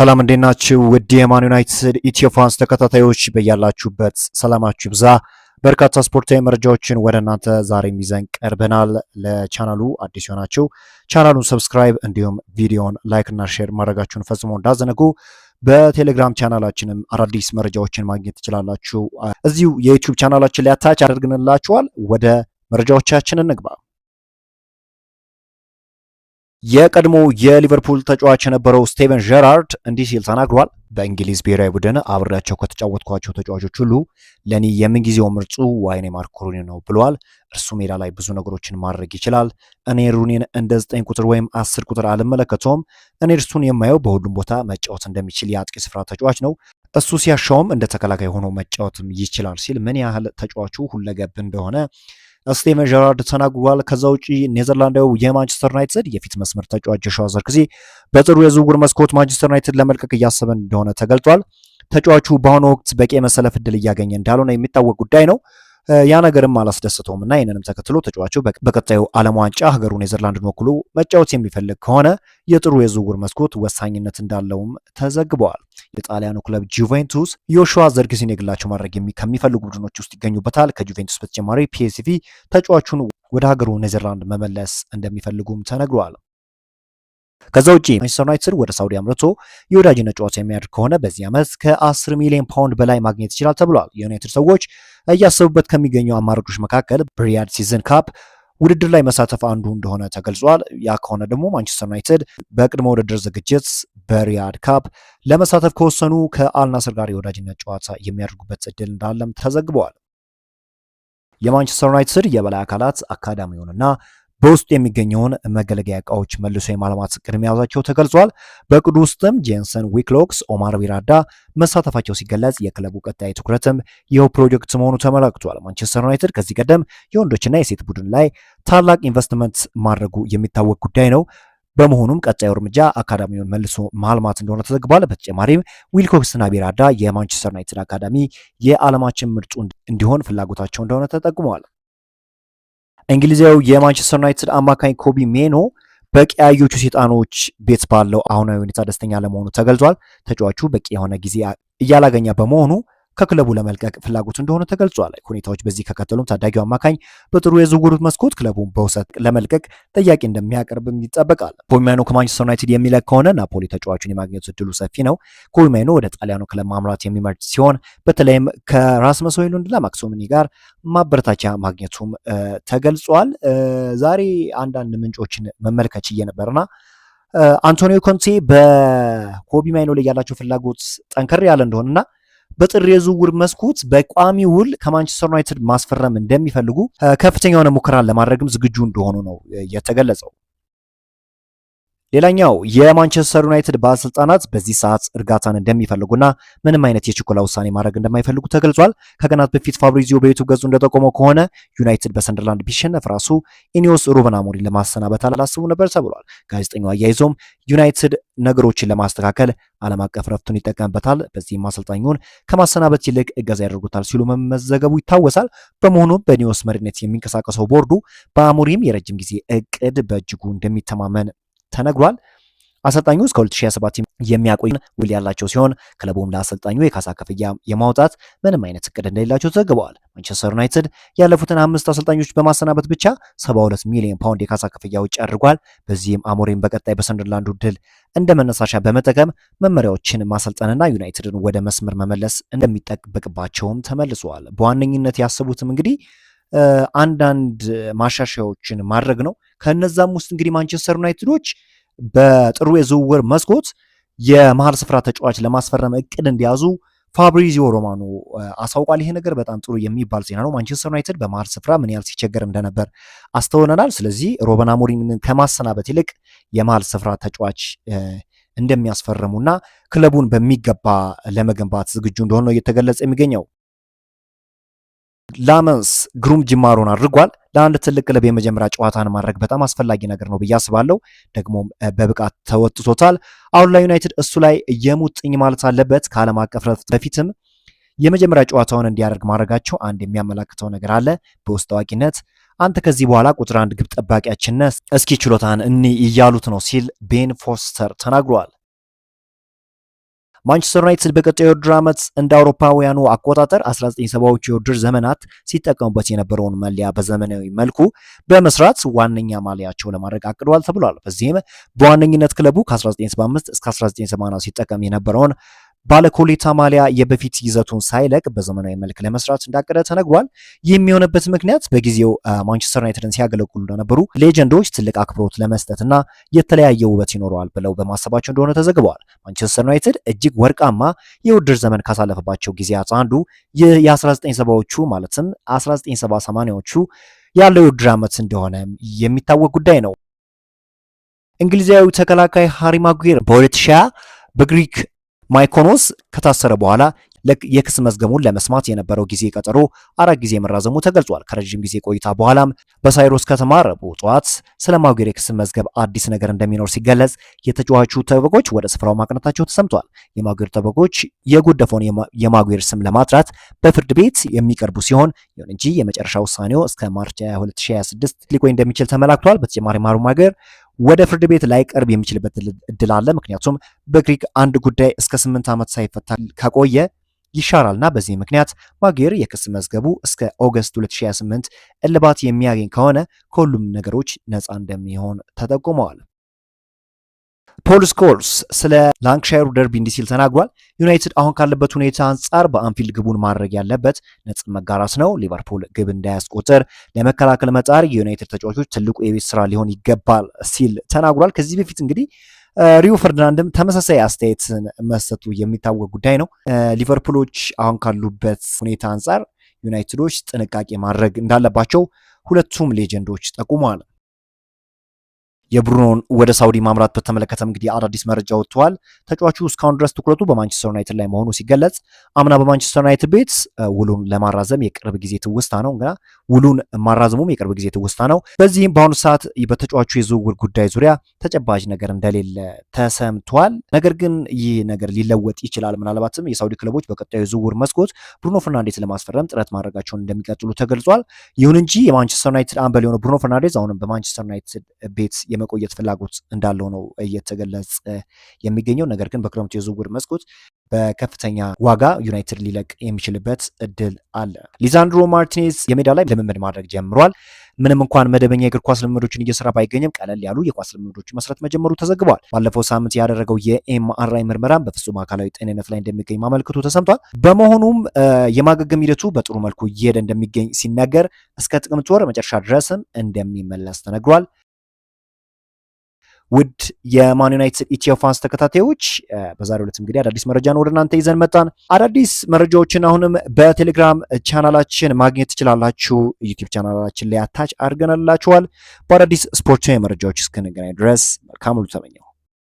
ሰላም እንዴት ናችሁ? ውድ የማን ዩናይትድ ኢትዮ ፋንስ ተከታታዮች በያላችሁበት ሰላማችሁ ይብዛ። በርካታ ስፖርታዊ መረጃዎችን ወደ እናንተ ዛሬም ይዘን ቀርበናል። ለቻናሉ አዲስ የሆናችሁ ቻናሉን ሰብስክራይብ እንዲሁም ቪዲዮን ላይክ እና ሼር ማድረጋችሁን ፈጽሞ እንዳዘነጉ። በቴሌግራም ቻናላችንም አዳዲስ መረጃዎችን ማግኘት ትችላላችሁ። እዚሁ የዩቲዩብ ቻናላችን ላይ አታች አድርገንላችኋል። ወደ መረጃዎቻችን እንግባ። የቀድሞ የሊቨርፑል ተጫዋች የነበረው ስቴቨን ጀራርድ እንዲህ ሲል ተናግሯል። በእንግሊዝ ብሔራዊ ቡድን አብሬያቸው ከተጫወትኳቸው ተጫዋቾች ሁሉ ለእኔ የምንጊዜው ምርጡ ዋይኔ ማርኮ ሩኒ ነው ብለዋል። እርሱ ሜዳ ላይ ብዙ ነገሮችን ማድረግ ይችላል። እኔ ሩኒን እንደ 9 ቁጥር ወይም 10 ቁጥር አልመለከተውም። እኔ እርሱን የማየው በሁሉም ቦታ መጫወት እንደሚችል የአጥቂ ስፍራ ተጫዋች ነው። እሱ ሲያሻውም እንደ ተከላካይ ሆኖ መጫወትም ይችላል ሲል ምን ያህል ተጫዋቹ ሁለገብ እንደሆነ ስቴቨን ጀራርድ ተናግሯል። ከዛ ውጪ ኔዘርላንዳዊ የማንቸስተር ዩናይትድ የፊት መስመር ተጫዋች ጆሹዋ ዘርክዚ በጥሩ የዝውውር መስኮት ማንቸስተር ዩናይትድ ለመልቀቅ እያሰበ እንደሆነ ተገልጿል። ተጫዋቹ በአሁኑ ወቅት በቂ የመሰለፍ ዕድል እያገኘ እንዳልሆነ የሚታወቅ ጉዳይ ነው። ያ ነገርም አላስደሰተውም እና ይህንንም ተከትሎ ተጫዋቹ በቀጣዩ ዓለም ዋንጫ ሀገሩ ኔዘርላንድን ወክሎ መጫወት የሚፈልግ ከሆነ የጥሩ የዝውውር መስኮት ወሳኝነት እንዳለውም ተዘግበዋል። የጣሊያኑ ክለብ ጁቬንቱስ ጆሹዋ ዘርክዚን የግላቸው ማድረግ ከሚፈልጉ ቡድኖች ውስጥ ይገኙበታል። ከጁቬንቱስ በተጨማሪ ፒኤስቪ ተጫዋቹን ወደ ሀገሩ ኔዘርላንድ መመለስ እንደሚፈልጉም ተነግሯል። ከዛ ውጪ ማንቸስተር ዩናይትድ ወደ ሳውዲ አምርቶ የወዳጅነት ጨዋታ የሚያደርግ ከሆነ በዚህ ዓመት ከ10 ሚሊዮን ፓውንድ በላይ ማግኘት ይችላል ተብሏል። የዩናይትድ ሰዎች እያሰቡበት ከሚገኙ አማራጮች መካከል በሪያድ ሲዝን ካፕ ውድድር ላይ መሳተፍ አንዱ እንደሆነ ተገልጿል። ያ ከሆነ ደግሞ ማንቸስተር ዩናይትድ በቅድመ ውድድር ዝግጅት በሪያድ ካፕ ለመሳተፍ ከወሰኑ ከአልናስር ጋር የወዳጅነት ጨዋታ የሚያደርጉበት እድል እንዳለም ተዘግበዋል። የማንቸስተር ዩናይትድ የበላይ አካላት አካዳሚውንና በውስጡ የሚገኘውን መገለገያ እቃዎች መልሶ የማልማት እቅድ መያዛቸው ተገልጿል። በእቅዱ ውስጥም ጄንሰን ዊክሎክስ፣ ኦማር ቢራዳ መሳተፋቸው ሲገለጽ የክለቡ ቀጣይ ትኩረትም ይኸው ፕሮጀክት መሆኑ ተመላክቷል። ማንቸስተር ዩናይትድ ከዚህ ቀደም የወንዶችና የሴት ቡድን ላይ ታላቅ ኢንቨስትመንት ማድረጉ የሚታወቅ ጉዳይ ነው። በመሆኑም ቀጣዩ እርምጃ አካዳሚውን መልሶ ማልማት እንደሆነ ተዘግቧል። በተጨማሪም ዊልኮክስና ቢራዳ የማንቸስተር ዩናይትድ አካዳሚ የዓለማችን ምርጡ እንዲሆን ፍላጎታቸው እንደሆነ ተጠቁመዋል። እንግሊዛዊው የማንቸስተር ዩናይትድ አማካኝ ኮቢ ሜኖ በቀያዮቹ ሰይጣኖች ቤት ባለው አሁናዊ ሁኔታ ደስተኛ ለመሆኑ ተገልጿል። ተጫዋቹ በቂ የሆነ ጊዜ እያላገኘ በመሆኑ ከክለቡ ለመልቀቅ ፍላጎቱ እንደሆነ ተገልጿል። ሁኔታዎች በዚህ ከቀጠሉም ታዳጊው አማካኝ በጥሩ የዝውውር መስኮት ክለቡን በውሰት ለመልቀቅ ጥያቄ እንደሚያቀርብም ይጠበቃል። ኮቢ ሜኖ ከማንቸስተር ዩናይትድ የሚለቅ ከሆነ ናፖሊ ተጫዋቹን የማግኘት እድሉ ሰፊ ነው። ኮቢ ሜኖ ወደ ጣሊያኑ ክለብ ማምራት የሚመርጥ ሲሆን በተለይም ከራስመስ ሆይሉንድና ማክሲሚሊያኖ ጋር ማበረታቻ ማግኘቱም ተገልጿል። ዛሬ አንዳንድ ምንጮችን መመልከት ነበርና አንቶኒዮ ኮንቴ በኮቢ ሜኖ ላይ ያላቸው ፍላጎት ጠንከር ያለ እንደሆነና በጥር የዝውውር መስኮት በቋሚ ውል ከማንቸስተር ዩናይትድ ማስፈረም እንደሚፈልጉ ከፍተኛ የሆነ ሙከራን ለማድረግም ዝግጁ እንደሆኑ ነው የተገለጸው። ሌላኛው የማንቸስተር ዩናይትድ ባለስልጣናት በዚህ ሰዓት እርጋታን እንደሚፈልጉና ምንም አይነት የችኮላ ውሳኔ ማድረግ እንደማይፈልጉ ተገልጿል። ከቀናት በፊት ፋብሪዚዮ በዩቲዩብ ገጹ እንደጠቆመው ከሆነ ዩናይትድ በሰንደርላንድ ቢሸነፍ ራሱ ኢኒዮስ ሩበን አሞሪምን ለማሰናበት አላስቡ ነበር ተብሏል። ጋዜጠኛው አያይዞም ዩናይትድ ነገሮችን ለማስተካከል ዓለም አቀፍ ረፍቱን ይጠቀምበታል፣ በዚህም አሰልጣኙን ከማሰናበት ይልቅ እገዛ ያደርጉታል ሲሉ መመዘገቡ ይታወሳል። በመሆኑም በኢኒዮስ መሪነት የሚንቀሳቀሰው ቦርዱ በአሞሪም የረጅም ጊዜ እቅድ በእጅጉ እንደሚተማመን ተነግሯል። አሰልጣኙ እስከ 2027 የሚያቆይ ውል ያላቸው ሲሆን ክለቡም ለአሰልጣኙ የካሳ ክፍያ የማውጣት ምንም አይነት እቅድ እንደሌላቸው ተዘግበዋል። ማንቸስተር ዩናይትድ ያለፉትን 5 አሰልጣኞች በማሰናበት ብቻ 72 ሚሊዮን ፓውንድ የካሳ ክፍያ ውጭ አድርጓል። በዚህም አሞሪም በቀጣይ በሰንደርላንዱ ድል እንደ መነሳሻ በመጠቀም መመሪያዎችን ማሰልጠንና ዩናይትድን ወደ መስመር መመለስ እንደሚጠበቅባቸውም ተመልሰዋል። በዋነኝነት ያሰቡትም እንግዲህ አንዳንድ ማሻሻያዎችን ማድረግ ነው። ከነዛም ውስጥ እንግዲህ ማንቸስተር ዩናይትዶች በጥሩ የዝውውር መስኮት የመሀል ስፍራ ተጫዋች ለማስፈረም እቅድ እንዲያዙ ፋብሪዚዮ ሮማኖ አሳውቋል። ይሄ ነገር በጣም ጥሩ የሚባል ዜና ነው። ማንቸስተር ዩናይትድ በመሀል ስፍራ ምን ያህል ሲቸገር እንደነበር አስተውለናል። ስለዚህ ሩበን አሞሪምን ከማሰናበት ይልቅ የመሀል ስፍራ ተጫዋች እንደሚያስፈርሙና ክለቡን በሚገባ ለመገንባት ዝግጁ እንደሆነ ነው እየተገለጸ የሚገኘው። ላመንስ ግሩም ጅማሮን አድርጓል። ለአንድ ትልቅ ክለብ የመጀመሪያ ጨዋታን ማድረግ በጣም አስፈላጊ ነገር ነው ብዬ አስባለሁ። ደግሞም በብቃት ተወጥቶታል። አሁን ላይ ዩናይትድ እሱ ላይ የሙጥኝ ማለት አለበት። ከዓለም አቀፍ ረፍት በፊትም የመጀመሪያ ጨዋታውን እንዲያደርግ ማድረጋቸው አንድ የሚያመላክተው ነገር አለ። በውስጥ አዋቂነት አንተ ከዚህ በኋላ ቁጥር 1 ግብ ጠባቂያችን ነህ፣ እስኪ ችሎታን እያሉት ነው ሲል ቤን ፎስተር ተናግሯል። ማንቸስተር ዩናይትድ በቀጣዩ የውድድር ዓመት እንደ አውሮፓውያኑ አቆጣጠር 1970ዎቹ የውድድር ዘመናት ሲጠቀሙበት የነበረውን መለያ በዘመናዊ መልኩ በመስራት ዋነኛ ማሊያቸው ለማድረግ አቅደዋል ተብሏል። በዚህም በዋነኝነት ክለቡ ከ1975 እስከ 1980 ሲጠቀም የነበረውን ባለኮሌታ ማሊያ የበፊት ይዘቱን ሳይለቅ በዘመናዊ መልክ ለመስራት እንዳቀደ ተነግሯል። የሚሆንበት ምክንያት በጊዜው ማንቸስተር ዩናይትድን ሲያገለግሉ ለነበሩ ሌጀንዶች ትልቅ አክብሮት ለመስጠትና የተለያየ ውበት ይኖረዋል ብለው በማሰባቸው እንደሆነ ተዘግበዋል። ማንቸስተር ዩናይትድ እጅግ ወርቃማ የውድድር ዘመን ካሳለፈባቸው ጊዜያት አንዱ ይህ የ1970ዎቹ ማለትም 1970-80ዎቹ ያለው የውድድር ዓመት እንደሆነ የሚታወቅ ጉዳይ ነው። እንግሊዛዊ ተከላካይ ሃሪ ማጉዌር በ2020 በግሪክ ማይኮኖስ ከታሰረ በኋላ የክስ መዝገሙን ለመስማት የነበረው ጊዜ ቀጠሮ 4 ጊዜ መራዘሙ ተገልጿል። ከረጅም ጊዜ ቆይታ በኋላም በሳይሮስ ከተማ ረቡዕ ጠዋት ስለ ማጉዌር የክስ መዝገብ አዲስ ነገር እንደሚኖር ሲገለጽ የተጫዋቹ ጠበቆች ወደ ስፍራው ማቅናታቸው ተሰምቷል። የማጉዌር ጠበቆች የጎደፈውን የማጉዌር ስም ለማጥራት በፍርድ ቤት የሚቀርቡ ሲሆን ይሁን እንጂ የመጨረሻ ውሳኔው እስከ ማርች 2026 ሊቆይ እንደሚችል ተመላክቷል። በተጨማሪ ማጉዌር ወደ ፍርድ ቤት ላይ ቀርብ የሚችልበት እድል አለ። ምክንያቱም በግሪክ አንድ ጉዳይ እስከ 8 ዓመት ሳይፈታ ከቆየ ይሻራልና በዚህ ምክንያት ማጉዌር የክስ መዝገቡ እስከ ኦገስት 2028 እልባት የሚያገኝ ከሆነ ከሁሉም ነገሮች ነፃ እንደሚሆን ተጠቁመዋል። ፖል ስኮልስ ስለ ላንክሻየሩ ደርቢ እንዲህ ሲል ተናግሯል። ዩናይትድ አሁን ካለበት ሁኔታ አንጻር በአንፊልድ ግቡን ማድረግ ያለበት ነጥብ መጋራት ነው። ሊቨርፑል ግብ እንዳያስቆጥር ለመከላከል መጣር የዩናይትድ ተጫዋቾች ትልቁ የቤት ስራ ሊሆን ይገባል ሲል ተናግሯል። ከዚህ በፊት እንግዲህ ሪዮ ፈርዲናንድም ተመሳሳይ አስተያየትን መስጠቱ የሚታወቅ ጉዳይ ነው። ሊቨርፑሎች አሁን ካሉበት ሁኔታ አንጻር ዩናይትዶች ጥንቃቄ ማድረግ እንዳለባቸው ሁለቱም ሌጀንዶች ጠቁመዋል። የብሩኖን ወደ ሳውዲ ማምራት በተመለከተ እንግዲህ አዳዲስ መረጃ ወጥቷል። ተጫዋቹ እስካሁን ድረስ ትኩረቱ በማንቸስተር ዩናይትድ ላይ መሆኑ ሲገለጽ አምና በማንቸስተር ዩናይትድ ቤት ውሉን ለማራዘም የቅርብ ጊዜ ትውስታ ነው። እንግዲህ ውሉን ማራዘሙም የቅርብ ጊዜ ትውስታ ነው። በዚህም በአሁኑ ሰዓት በተጫዋቹ የዝውውር ጉዳይ ዙሪያ ተጨባጭ ነገር እንደሌለ ተሰምቷል። ነገር ግን ይህ ነገር ሊለወጥ ይችላል። ምናልባትም የሳውዲ ክለቦች በቀጣዩ የዝውውር መስኮት ብሩኖ ፈርናንዴዝ ለማስፈረም ጥረት ማድረጋቸውን እንደሚቀጥሉ ተገልጿል። ይሁን እንጂ የማንቸስተር ዩናይትድ አምበል የሆነው ብሩኖ ፈርናንዴዝ አሁንም በማንቸስተር ዩናይትድ ቤት የመቆየት ፍላጎት እንዳለው ነው እየተገለጸ የሚገኘው። ነገር ግን በክረምቱ የዝውውር መስኮት በከፍተኛ ዋጋ ዩናይትድ ሊለቅ የሚችልበት እድል አለ። ሊዛንድሮ ማርቲኔዝ የሜዳ ላይ ልምምድ ማድረግ ጀምሯል። ምንም እንኳን መደበኛ የእግር ኳስ ልምምዶችን እየሰራ ባይገኝም ቀለል ያሉ የኳስ ልምምዶችን መስራት መጀመሩ ተዘግቧል። ባለፈው ሳምንት ያደረገው የኤምአርአይ ምርመራም በፍጹም አካላዊ ጤንነት ላይ እንደሚገኝ ማመልከቱ ተሰምቷል። በመሆኑም የማገገም ሂደቱ በጥሩ መልኩ እየሄደ እንደሚገኝ ሲነገር እስከ ጥቅምት ወር መጨረሻ ድረስም እንደሚመለስ ተነግሯል። ውድ የማን ዩናይትድ ኢትዮ ፋንስ ተከታታዮች በዛሬው ዕለት እንግዲህ አዳዲስ መረጃን ወደ እናንተ ይዘን መጣን። አዳዲስ መረጃዎችን አሁንም በቴሌግራም ቻናላችን ማግኘት ትችላላችሁ። ዩቲዩብ ቻናላችን ላይ አታች አድርገንላችኋል። በአዳዲስ ስፖርታዊ መረጃዎች እስክንገናኝ ድረስ መልካም ሁሉ ተመኘው።